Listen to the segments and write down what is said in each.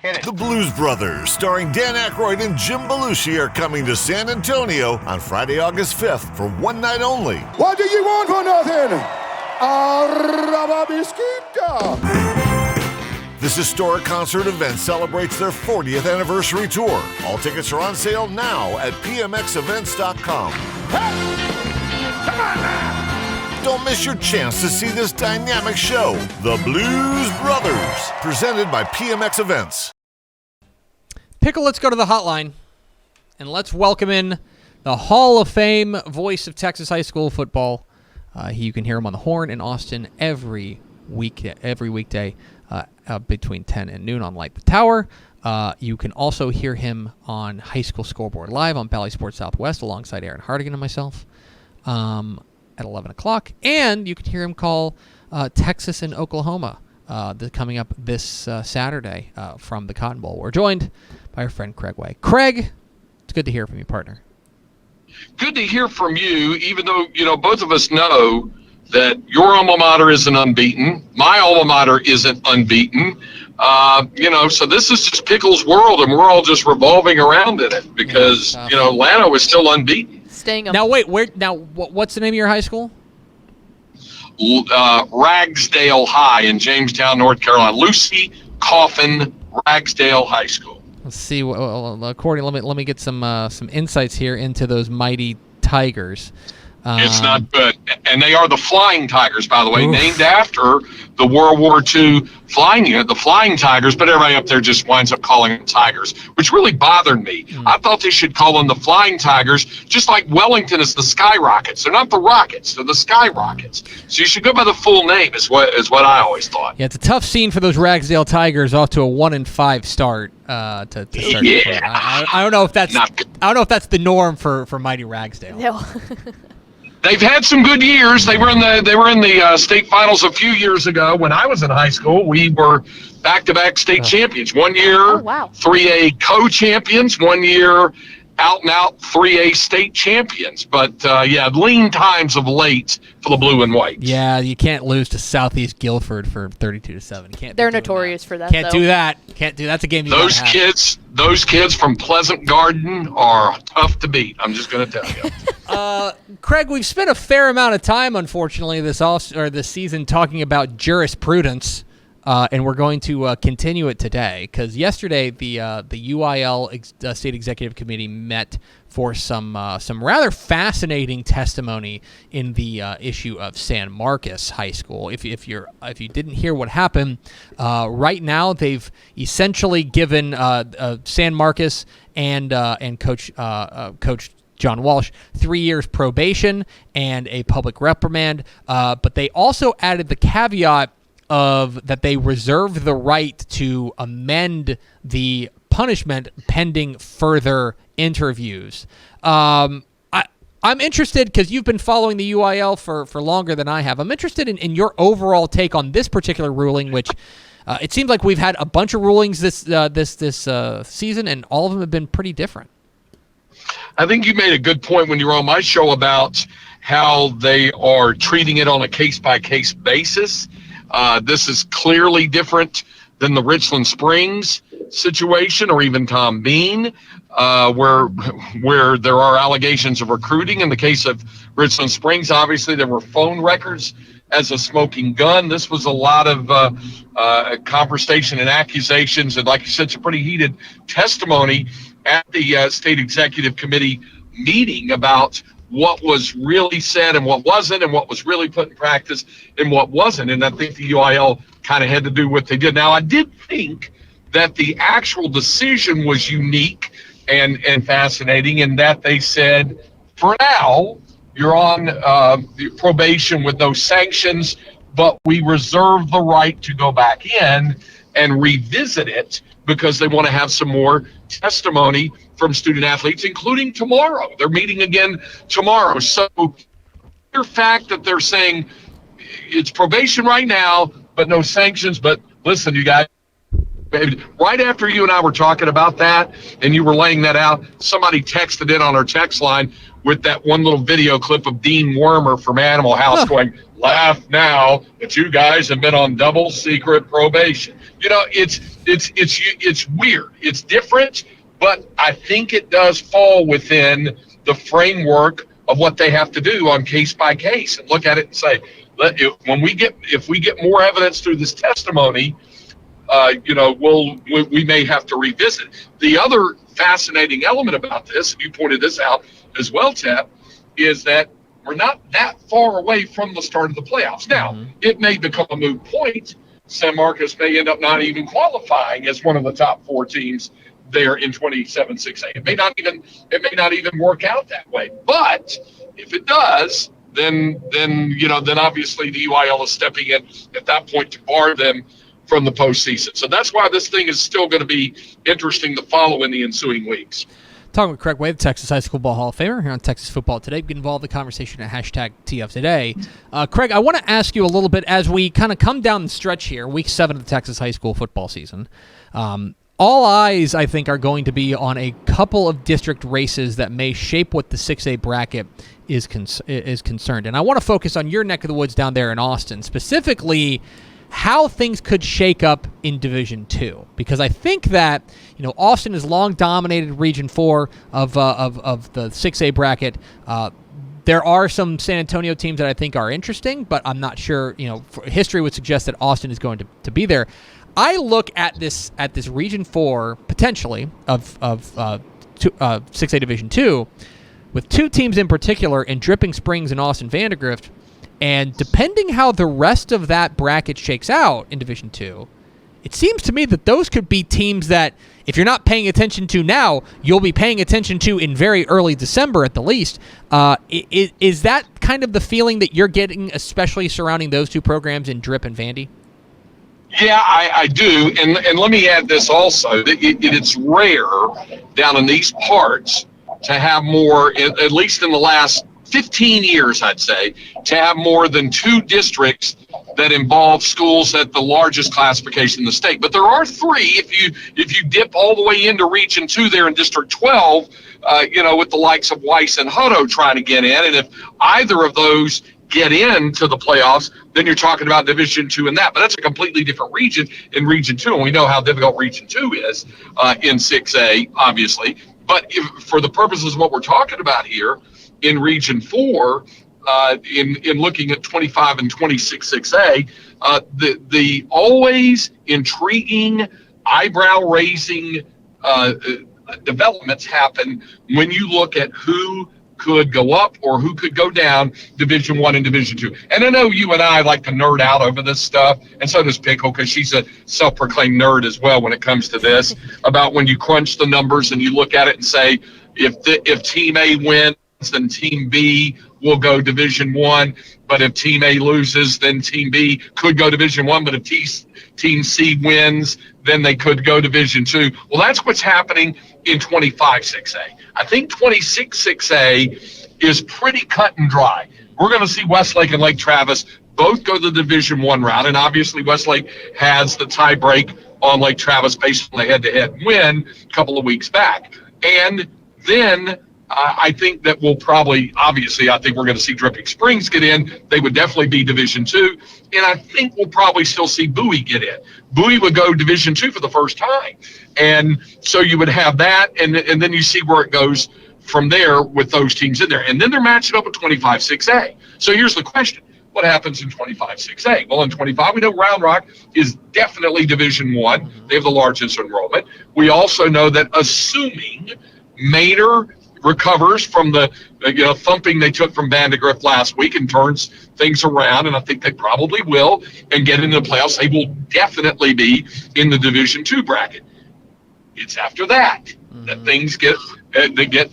Hit it. The Blues Brothers, starring Dan Aykroyd and Jim Belushi, are coming to San Antonio on Friday, August 5th for one night only. What do you want for nothing? Arrababisquita. This historic concert event celebrates their 40th anniversary tour. All tickets are on sale now at pmxevents.com. Hey! Come on now! Don't miss your chance to see this dynamic show, The Blues Brothers, presented by PMX Events. Pickle, let's go to the hotline, and let's welcome in the Hall of Fame voice of Texas high school football. You can hear him on the Horn in Austin every weekday between 10 and noon on Light the Tower. You can also hear him on High School Scoreboard Live on Bally Sports Southwest alongside Aaron Hardigan and myself at 11 o'clock. And you can hear him call Texas and Oklahoma coming up this Saturday from the Cotton Bowl. We're joined by our friend Craig Way. Craig, it's good to hear from you, partner. Good to hear from you, even though, both of us know that your alma mater isn't unbeaten. My alma mater isn't unbeaten. So this is just Pickle's world, and we're all just revolving around in it because, Lano is still unbeaten. Now, wait, what's the name of your high school? Ragsdale High in Jamestown, North Carolina. Lucy Coffin Ragsdale High School. Let's see. Courtney, let me get some insights here into those mighty Tigers. It's not good. And they are the Flying Tigers, by the way, named after the World War II flying unit, the Flying Tigers, but everybody up there just winds up calling them Tigers, which really bothered me. I thought they should call them the Flying Tigers, just like Wellington is the Skyrockets. They're not the Rockets, they're the Skyrockets. So you should go by the full name is what I always thought. Yeah, it's a tough scene for those Ragsdale Tigers off to a 1-5 start to start. Yeah. I don't know if that's the norm for mighty Ragsdale. No. They've had some good years. They were in the state finals a few years ago. When I was in high school, we were back-to-back state champions. 1 year, 3A co-champions. 1 year, out-and-out 3A state champions. But, lean times of late for the blue and white. Yeah, you can't lose to Southeast Guilford for 32-7. They're notorious for that. Can't do that. That's a game you Those kids from Pleasant Garden are tough to beat. I'm just going to tell you. Craig, we've spent a fair amount of time, unfortunately, this season talking about jurisprudence, and we're going to continue it today because yesterday the UIL State Executive Committee met for some rather fascinating testimony in the issue of San Marcos High School. If you didn't hear what happened, right now they've essentially given San Marcos and Coach John Walsh 3 years probation and a public reprimand, but they also added the caveat of that they reserve the right to amend the punishment pending further interviews. I'm interested because you've been following the UIL for longer than I have. I'm interested in your overall take on this particular ruling, which it seems like we've had a bunch of rulings this season, and all of them have been pretty different. I think you made a good point when you were on my show about how they are treating it on a case-by-case basis. This is clearly different than the Richland Springs situation or even Tom Bean, where there are allegations of recruiting. In the case of Richland Springs, obviously there were phone records as a smoking gun. This was a lot of conversation and accusations, and like you said, some pretty heated testimony at the State Executive Committee meeting about what was really said and what wasn't, and what was really put in practice and what wasn't. And I think the UIL kind of had to do what they did. Now, I did think that the actual decision was unique and fascinating in that they said, for now, you're on probation with no sanctions, but we reserve the right to go back in and revisit it because they want to have some more testimony from student athletes, including tomorrow. They're meeting again tomorrow. So the fact that they're saying it's probation right now, but no sanctions, but listen, you guys, right after you and I were talking about that and you were laying that out, somebody texted in on our text line with that one little video clip of Dean Wormer from Animal House going, laugh now, but you guys have been on double secret probation. It's weird. It's different, but I think it does fall within the framework of what they have to do on case by case and look at it and say, if we get more evidence through this testimony, we may have to revisit. The other fascinating element about this, and you pointed this out as well, Ted, is that we're not that far away from the start of the playoffs. Now, it may become a moot point. San Marcos may end up not even qualifying as one of the top 4 teams there in 27-6A. It may not even work out that way. But if it does, then obviously the UIL is stepping in at that point to bar them from the postseason. So that's why this thing is still going to be interesting to follow in the ensuing weeks. Talking with Craig Way, the Texas High School Ball Hall of Famer here on Texas Football Today. Get involved in the conversation at #TFToday. Craig, I want to ask you a little bit as we kind of come down the stretch here, Week 7 of the Texas high school football season. All eyes, I think, are going to be on a couple of district races that may shape what the 6A bracket is concerned. And I want to focus on your neck of the woods down there in Austin, specifically how things could shake up in Division II, because I think that Austin has long dominated Region 4 of the 6A bracket. There are some San Antonio teams that I think are interesting, but I'm not sure. History would suggest that Austin is going to be there. I look at this Region 4 potentially of 6A Division II with 2 teams in particular in Dripping Springs and Austin Vandegrift. And depending how the rest of that bracket shakes out in Division II, it seems to me that those could be teams that, if you're not paying attention to now, you'll be paying attention to in very early December at the least. Is that kind of the feeling that you're getting, especially surrounding those 2 programs in Drip and Vandy? Yeah, I do. And let me add this also. It's rare down in these parts to have more, at least in the last 15 years, I'd say, to have more than 2 districts that involve schools at the largest classification in the state. But there are 3 if you dip all the way into Region 2 there in District 12, with the likes of Weiss and Hutto trying to get in. And if either of those get into the playoffs, then you're talking about Division 2 and that. But that's a completely different region in Region 2, and we know how difficult Region 2 is in 6A, obviously. But for the purposes of what we're talking about here, in Region 4, in looking at 25 and 26-6A, the always intriguing, eyebrow-raising developments happen when you look at who could go up or who could go down Division 1 and Division 2. And I know you and I like to nerd out over this stuff, and so does Pickle, because she's a self-proclaimed nerd as well when it comes to this, about when you crunch the numbers and you look at it and say, if Team A wins, then Team B will go Division 1, but if Team A loses, then Team B could go Division 1, but if Team C wins, then they could go Division 2. Well, that's what's happening in 25-6A. I think 26-6A is pretty cut and dry. We're going to see Westlake and Lake Travis both go the Division 1 route, and obviously Westlake has the tie break on Lake Travis based on the head-to-head win a couple of weeks back. And then I think that we'll probably, obviously, I think we're going to see Dripping Springs get in. They would definitely be Division 2. And I think we'll probably still see Bowie get in. Bowie would go Division 2 for the first time. And so you would have that, and then you see where it goes from there with those teams in there. And then they're matching up with 25-6A. So here's the question. What happens in 25-6A? Well, in 25, we know Round Rock is definitely Division 1. They have the largest enrollment. We also know that assuming Manor recovers from the thumping they took from Vandegrift last week and turns things around, and I think they probably will, and get into the playoffs, they will definitely be in the Division 2 bracket. It's after that that things get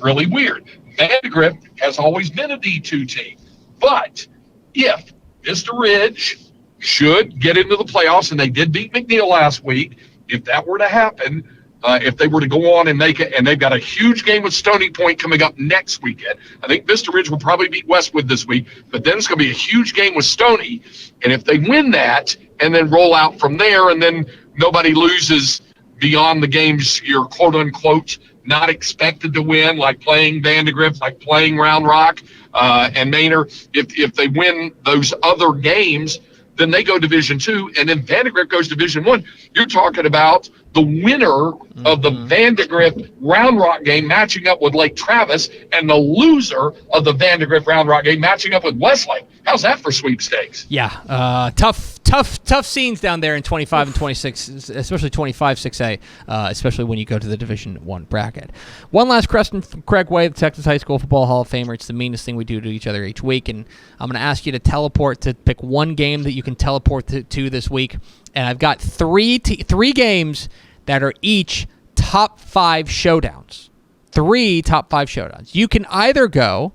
really weird. Vandegrift has always been a D2 team, but if Vista Ridge should get into the playoffs, and they did beat McNeil last week, if that were to happen, if they were to go on and make it, and they've got a huge game with Stony Point coming up next weekend. I think Vista Ridge will probably beat Westwood this week, but then it's going to be a huge game with Stony. And if they win that and then roll out from there, and then nobody loses beyond the games you're quote unquote not expected to win, like playing Vandegrift, like playing Round Rock and Manor, if they win those other games, then they go Division II, and then Vandegrift goes Division I. You're talking about the winner of the Vandegrift Round Rock game matching up with Lake Travis, and the loser of the Vandegrift Round Rock game matching up with Westlake. How's that for sweepstakes? Yeah, tough scenes down there in 25 and 26, especially 25 6A, especially when you go to the Division I bracket. One last question from Craig Way, the Texas High School Football Hall of Famer. It's the meanest thing we do to each other each week, and I'm going to ask you to teleport to pick one game that you can teleport to this week, and I've got three games that are each top 5 showdowns. 3 top 5 showdowns. You can either go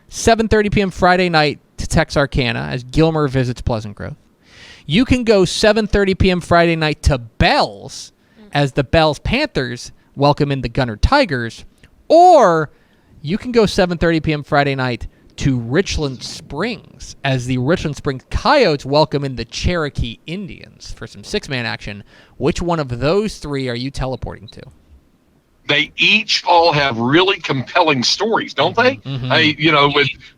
7:30 p.m. Friday night to Texarkana as Gilmer visits Pleasant Grove. You can go 7:30 p.m. Friday night to Bells as the Bells Panthers welcome in the Gunner Tigers, or you can go 7:30 p.m. Friday night to Richland Springs as the Richland Springs Coyotes welcome in the Cherokee Indians for some 6-man action. Which one of those 3 are you teleporting to? They each all have really compelling stories, don't they?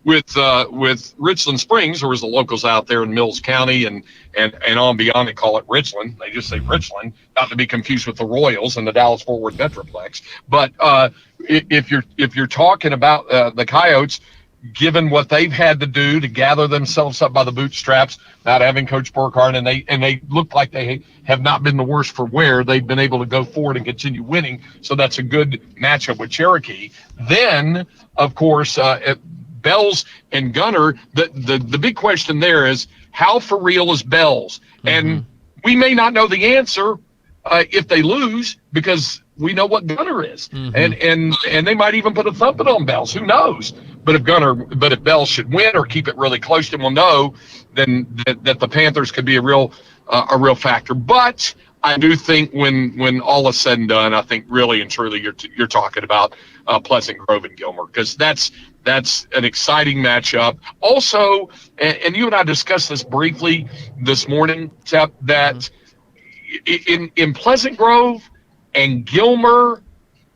With Richland Springs, there was the locals out there in Mills County and on beyond, they call it Richland. They just say Richland, not to be confused with the Royals and the Dallas-Fort Worth Metroplex. But if you're talking about the Coyotes, given what they've had to do to gather themselves up by the bootstraps, not having Coach Burkhardt, and they look like they have not been the worst for wear. They've been able to go forward and continue winning, so that's a good matchup with Cherokee. Then, of course, Bells and Gunner, the big question there is, how for real is Bells? And we may not know the answer if they lose, because we know what Gunner is, and they might even put a thumping on Bells. Who knows? But if Bells should win or keep it really close, then we'll know then that the Panthers could be a real factor. But I do think when all is said and done, I think really and truly you're talking about Pleasant Grove and Gilmer, because that's an exciting matchup. Also, and you and I discussed this briefly this morning, Tep, that in Pleasant Grove and Gilmer,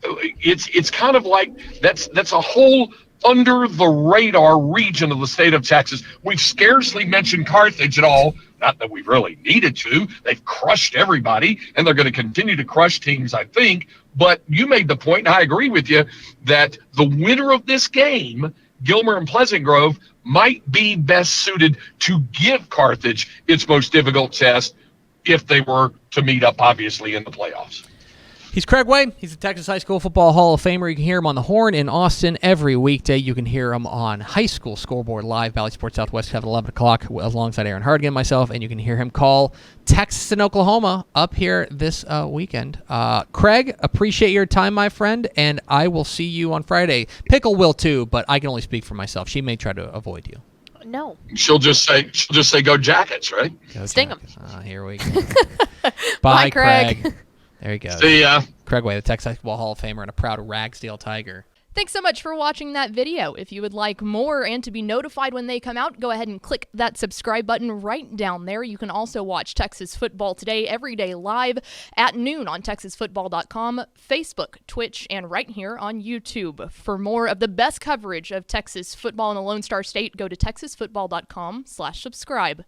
it's kind of like that's a whole under the radar region of the state of Texas. We've scarcely mentioned Carthage at all. Not that we really needed to. They've crushed everybody, and they're going to continue to crush teams, I think. But you made the point, and I agree with you, that the winner of this game, Gilmer and Pleasant Grove, might be best suited to give Carthage its most difficult test if they were to meet up, obviously, in the playoffs. He's Craig Way. He's the Texas High School Football Hall of Famer. You can hear him on the Horn in Austin every weekday. You can hear him on High School Scoreboard Live, Valley Sports Southwest at 11 o'clock alongside Aaron Hardigan and myself, and you can hear him call Texas and Oklahoma up here this weekend. Craig, appreciate your time, my friend, and I will see you on Friday. Pickle will too, but I can only speak for myself. She may try to avoid you. No. She'll just say go Jackets, right? Go Sting them. Here we go. Bye, Craig. There you go. See ya. Craig Way, the Texas Football Hall of Famer and a proud Ragsdale Tiger. Thanks so much for watching that video. If you would like more and to be notified when they come out, go ahead and click that subscribe button right down there. You can also watch Texas Football Today every day live at noon on TexasFootball.com, Facebook, Twitch, and right here on YouTube. For more of the best coverage of Texas football in the Lone Star State, go to TexasFootball.com/subscribe.